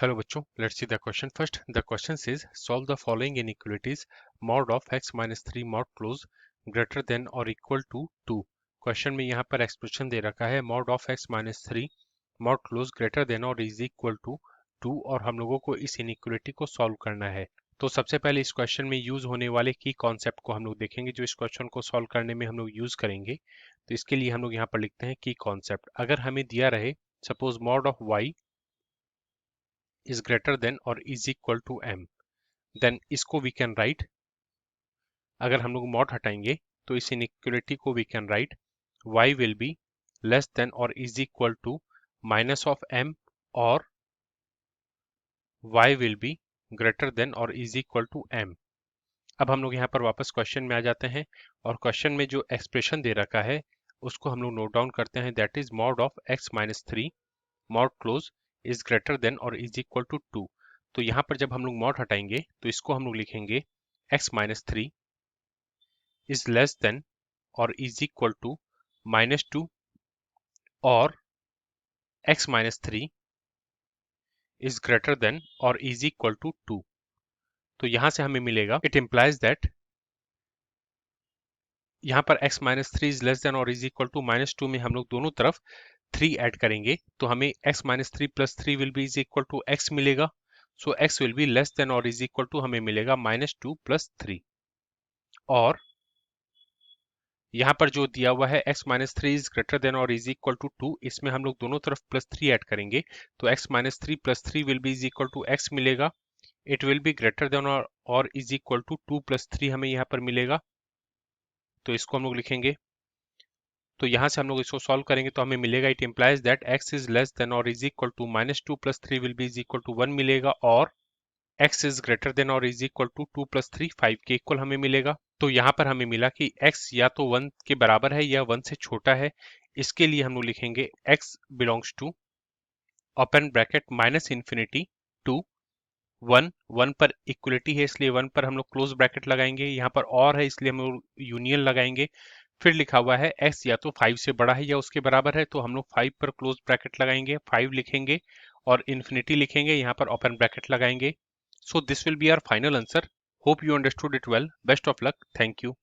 Hello बच्चों, let's see the question first. The question says solve the following inequalities mod of x minus 3 mod close greater than or equal to 2. Question में यहाँ पर expression दे रखा है mod of x minus 3 mod close greater than or is equal to 2 और हम लोगों को इस इनइक्वालिटी को सॉल्व करना है। तो सबसे पहले इस क्वेश्चन में यूज होने वाले की कॉन्सेप्ट को हम लोग देखेंगे जो इस क्वेश्चन को सॉल्व करने में हम लोग यूज करेंगे। तो इसके लिए हम लोग यहाँ पर लिखते हैं की कॉन्सेप्ट। अगर हमें दिया रहे suppose mod of y is greater than or is equal to m, then इसको we can write, अगर हम लोग mod हटाएंगे तो इस inequality को we can write y will be less than or is equal to minus of m और y will be greater than or is equal to m। अब हम लोग यहाँ पर वापस क्वेश्चन में आ जाते हैं और क्वेश्चन में जो एक्सप्रेशन दे रखा है उसको हम लोग नोट डाउन करते हैं। That is mod of x minus 3 mod close is greater than or is equal to 2। तो यहाँ पर जब हम लोग mod हटाएंगे तो इसको हम लोग लिखेंगे x minus 3 is less than or is equal to minus 2 और x minus 3 is greater than or is equal to 2। तो यहाँ से हमें मिलेगा it implies that यहाँ पर x minus 3 is less than or is equal to minus 2 में हम लोग दोनों तरफ 3 ऐड करेंगे तो हमें x minus 3 plus 3 will be is equal to x मिलेगा। सो x will be less than or is equal to हमें मिलेगा minus 2 plus 3 और यहाँ पर जो दिया हुआ है x minus 3 is greater than or is equal to 2, इसमें हम लोग दोनों तरफ plus 3 ऐड करेंगे तो x minus 3 plus 3 will be is equal to x मिलेगा। it will be greater than or is equal to 2 plus 3 हमें यहाँ पर मिलेगा तो इसको हम लोग लिखेंगे। तो यहाँ से हम लोग इसको सॉल्व करेंगे तो हमें मिलेगा it implies that x is less than और is equal to minus 2 plus 3 will be is equal to 1 मिलेगा और x इज ग्रेटर देन और इज इक्वल टू 2 plus 3 5 के इक्वल हमें मिलेगा। तो यहाँ पर हमें मिला कि x या तो 1 के बराबर है या 1 से छोटा है। इसके लिए हम लोग लिखेंगे x belongs to open bracket minus infinity to 1 पर इक्वलिटी है इसलिए 1 पर हम लोग क्लोज ब्रैकेट लगाएंगे। यहाँ पर और है इसलिए हम लोग यूनियन लगाएंगे। फिर लिखा हुआ है x या तो 5 से बड़ा है या उसके बराबर है तो हम लोग 5 पर क्लोज ब्रैकेट लगाएंगे 5 लिखेंगे और इन्फिनिटी लिखेंगे यहाँ पर ओपन ब्रैकेट लगाएंगे। So this will be our final answer. Hope you understood it well. Best of luck. Thank you.